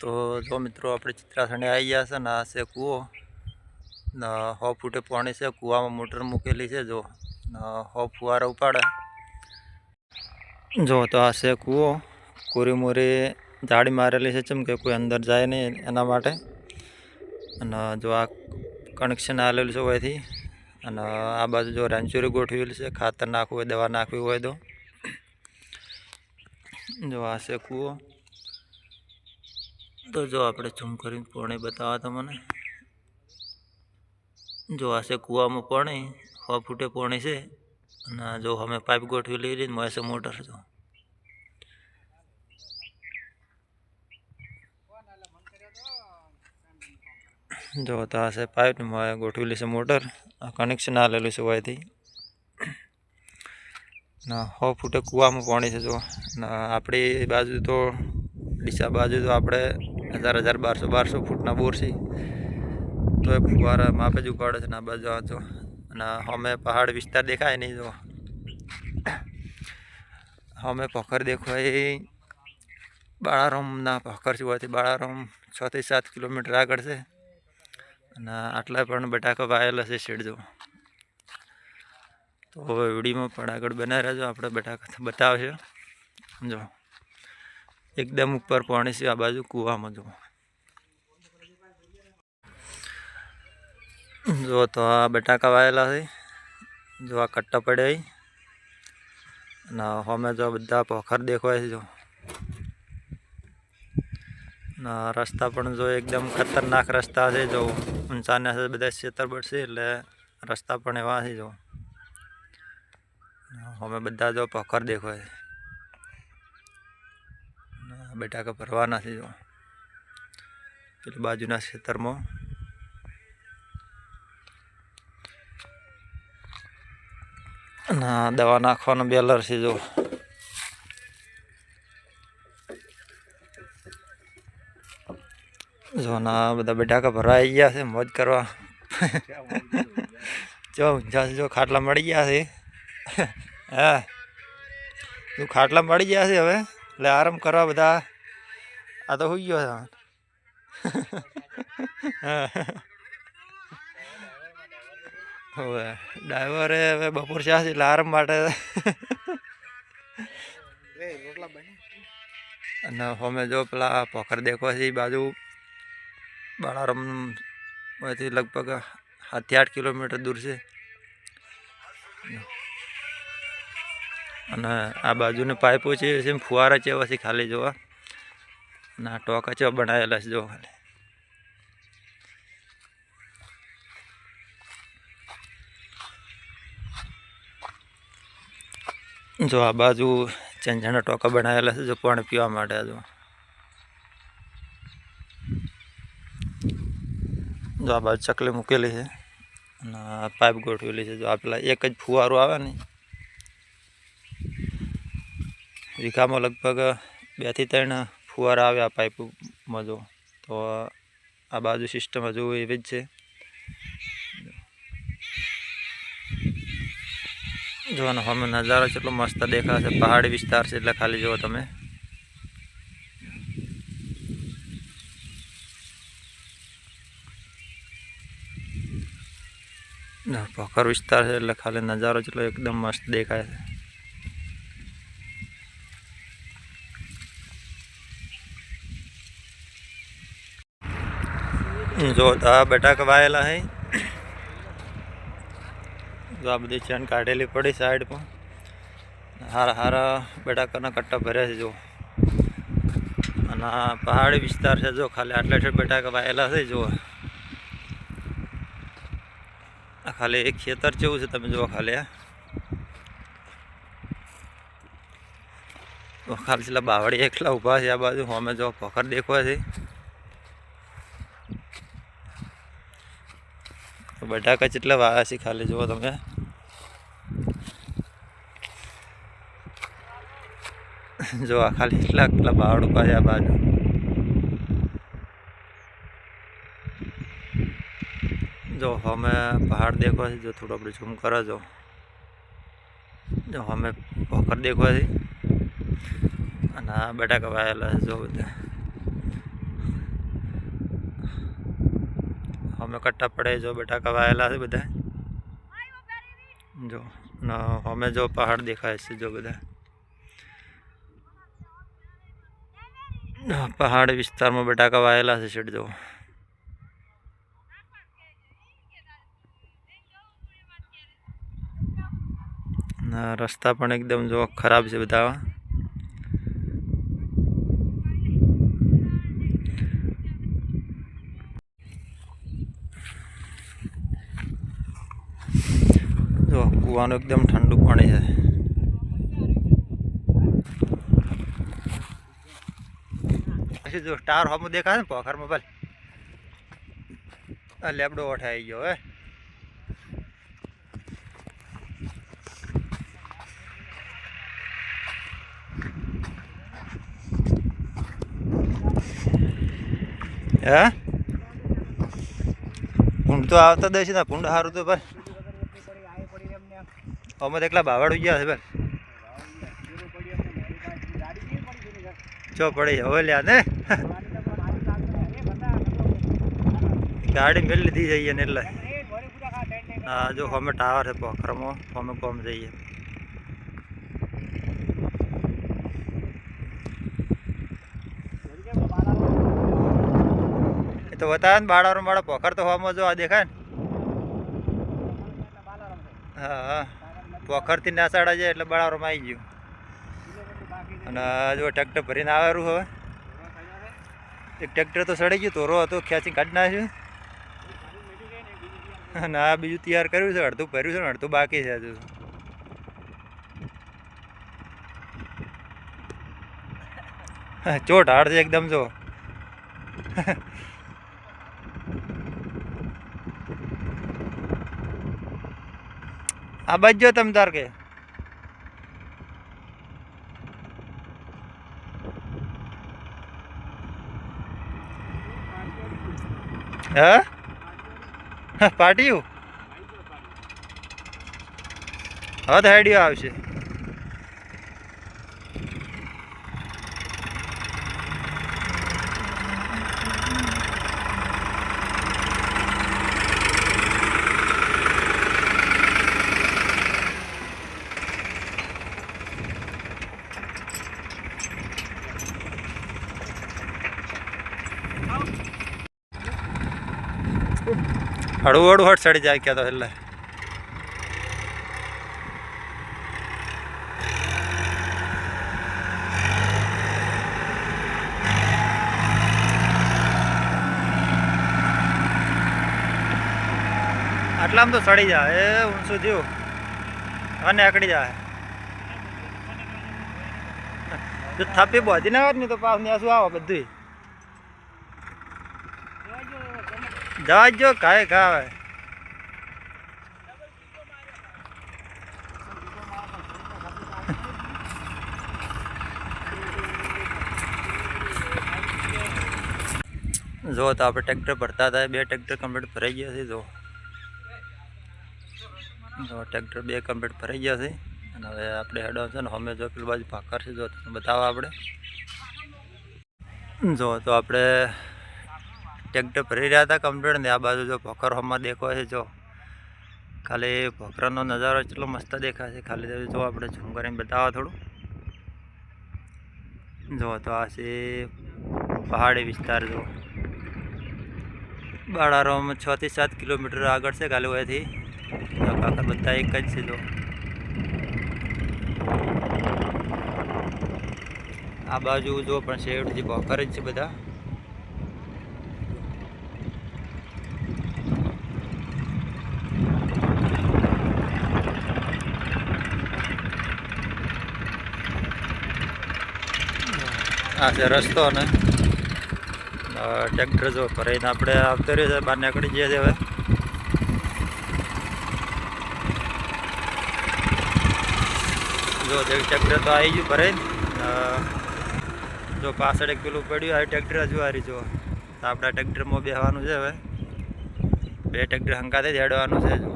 તો જો મિત્રો આપણે ચિત્રાસણે આવી ગયા છે ને આ છે કૂવો ને 100 ફૂટે પાણી છે. કૂવામાં મોટર મૂકેલી છે. જો 100 ફુવારા ઉપાડે. જો તો આ છે કૂવો. કોરી મોરી જાળી મારેલી છે, ચમ કે કોઈ અંદર જાય નહીં એના માટે. અને જો આ કનેક્શન આવેલું છે હોયથી. અને આ બાજુ જો રાંચોરી ગોઠવેલી છે, ખાતર નાખવું હોય, દવા નાખવી હોય તો. જો આ છે કૂવો. તો જો આપણે ઝૂમ કરીને પાણી બતાવો તમને. જો આ છે કૂવામાં પાણી 100 ફૂટે પાણી છે. અને જો અમે પાઇપ ગોઠવી લઈ રહી મળે છે મોટર. જો તો આ છે પાઇપ ગોઠવેલી છે મોટર. આ કનેક્શન આવેલું છે હોયથી. ના 100 ફૂટે કૂવામાં પાણી છે. જો આપણી બાજુ તો ડીસા બાજુ તો આપણે 1000 1200 ફૂટના બોર છે. તો એ ફુવારા માપે જ ઉપાડે છે. આ બાજુ જો અને અમે પહાડ વિસ્તાર દેખાય નહીં. જો અમે પોખર દેખાય બાળારામના પોખર છે હોયથી. બાળારામ 6 થી 7 કિલોમીટર આગળ છે. અને આટલા પણ બટાકા વાયેલા છે શેડ. જો તો હવે વિડીયોમાં પણ આગળ બનાવી રહેજો, આપણે બટાકા બતાવશે. જો એકદમ ઉપર પાણી છે આ બાજુ કૂવામાં. જો તો આ બટાકા વાયેલા છે. જો આ કટ્ટા પડ્યા અને અમે જો બધા પોખર દેખાય છે. જો રસ્તા પણ જો એકદમ ખતરનાક રસ્તા છે. જો ઊંચાના છે બધા ખેતર પડશે એટલે રસ્તા પણ એવા છે. જો અમે બધા જો પોખર દેખાય બટાકા ભરવાના છે. જો પેલી બાજુના ખેતરમાં ના દવા નાખવાનો બેલર છે. જો ના બધા બટાકા ભરવા આવી ગયા છે મોજ કરવા. જો જો ખાટલા મળી ગયા છે. હા તું ખાટલા મળી ગયા છે હવે એટલે આરામ કરવા બધા. આ તો હોઈ ગયો છે. હવે ડ્રાઈવરે હવે બપોર છે એટલે આરામ માટે. અને અમે જો પેલા પોખર દેખવા છે એ બાજુ બાળારામથી લગભગ 7 થી 8 કિલોમીટર દૂર છે. અને આ બાજુની પાઇપો છે ફુવારા ચેવા છે ખાલી જોવા. અને આ ટોકા ચેવા બનાવેલા છે જો ખાલી. જો આ બાજુ ચંજાના ટોકા બનાવેલા છે જો પાણી પીવા માટે. જો આ બાજુ ચકલી મૂકેલી છે અને પાઇપ ગોઠવેલી છે. જો આ પેલા એક જ ફુવારો આવે ને વીઘામાં લગભગ 2 થી 3 ફુવારા આવે આ પાઇપમાં. જો તો આ બાજુ સિસ્ટમ હજુ એવી જ છે. જોવાનો અમે નજારો કેટલો મસ્ત દેખાશે. પહાડી વિસ્તાર છે એટલે ખાલી જુઓ તમે. પોખર વિસ્તાર છે એટલે ખાલી નજારો જેટલો એકદમ મસ્ત દેખાય છે. જો આ બટાકા વાયેલા છે. જો આ બધી ચેન કાઢેલી પડી સાઈડ પર. હારા બટાકાના કટ્ટા ભર્યા છે. જો અને આ પહાડી વિસ્તાર છે. જો ખાલી આટલા બટાકા વાયેલા છે. જો આ ખાલી એક ખેતર જેવું છે. તમે જુઓ ખાલી ખાલી છેલ્લા બાવળી એકલા ઊભા છે આ બાજુ. અમે જો પોખર દેખવા છે. બટાકા જેટલા વાયા છે ખાલી જુઓ તમે. જો આ ખાલી એટલા બાવળ ઊભા છે આ બાજુ. જો અમે પહાડ દેખવા છે. જો થોડું આપણે ઝૂમ કરો. જો અમે પોખર દેખવા છે અને આ બટાકા વાયેલા છે. જો બધા અમે કટ્ટા પડે જો બટાકા વાયેલા છે બધા જો, અમે જો પહાડ દેખાય છે જો બધા પહાડ વિસ્તારમાં બટાકા વાયેલા છે શેઠ જો. રસ્તા પણ એકદમ જો ખરાબ છે બધા. જો કૂવાનું એકદમ ઠંડુ પાણી છે. જો ટાવર હમું દેખાય ને પોખરમાં ભલે આ લેબડો ઓઠે આવી ગયો હે. હે ભૂંડ તો આવતા દઈશ ને ભૂંડ સારું તો ભાઈ અમે તો એકલા બાવાડું ગયા છે ભાઈ ચો પડી હવે લ્યા ને ગાડી મેળ લીધી જઈએ ને એટલે હા જો અમે ટાવર છે પોખરમાં અમે કોમ જઈએ. એ તો બતાવે ને બાળારો માળા પોખર તો હોમાં જો આ દેખાય ને. હા હા પોખરથી નાસાડા જાય એટલે બાળારોમાં આવી ગયું. અને જો ટ્રેક્ટર ભરીને આવેલું હવે એક ટ્રેક્ટર તો સડી ગયું તોરો હતો ખેંચી કાઢી નાખ્યું. અને આ બીજું તૈયાર કર્યું છે અડધું ભર્યું છે ને અડધું બાકી છે હજુ. ચોટ હાડ છે એકદમ જો. આ બાજુ તમે તાર કે હા પાટિયું હવે તો આઈડિયો આવશે. હળવું હળવું હટ ચડી જાય ક્યાં તો એટલે આટલામાં તો ચડી જાય એ ઊંચું થયું અને આકડી જાય. જો થાપી બોધી ના હોત ને તો પાછ ને શું આવે બધું જવા જો કાંઈ ઘા આવે. જો તો આપણે ટ્રેક્ટર ભરતા હતા 2 ટ્રેક્ટર કમ્પ્લીટ ભરાઈ ગયા છે. જો ટ્રેક્ટર 2 કમ્પ્લીટ ભરાઈ ગયા છે અને હવે આપણે હેડો છે ને અમે જો પેલી બાજુ ભાકર છે જો બતાવો આપણે. જો તો આપણે ટ્રેક્ટર ભરી રહ્યા હતા કમ્પ્લીટ ને આ બાજુ જો ભોકર હોમાં દેખાય છે. જો ખાલી ભોકરનો નજારો એટલો મસ્ત દેખાય છે. ખાલી જો આપણે ઝૂમ કરીને બતાવો થોડું. જો તો આ છે પહાડી વિસ્તાર. જો બાળારોમ 6 થી 7 કિલોમીટર આગળ છે ખાલી હોયથી. ભોકર બધા એક જ છે. જો આ બાજુ જો પણ શેડથી ભોકર જ છે બધા. આ છે રસ્તો ને ટ્રેક્ટર જો ભરાઈને આપણે આવતો રહ્યો છે બહાર નીકળી જઈએ છે. હવે જો ટ્રેક્ટર તો આવી ગયું ભરાઈને. જો પાછળ એક પેલું પડ્યું આ ટ્રેક્ટર હજુ હારી. જો તો આપણા ટ્રેક્ટરમાં બેસવાનું છે. હવે 2 ટ્રેક્ટર હંકાતે જ હેડવાનું છે. જો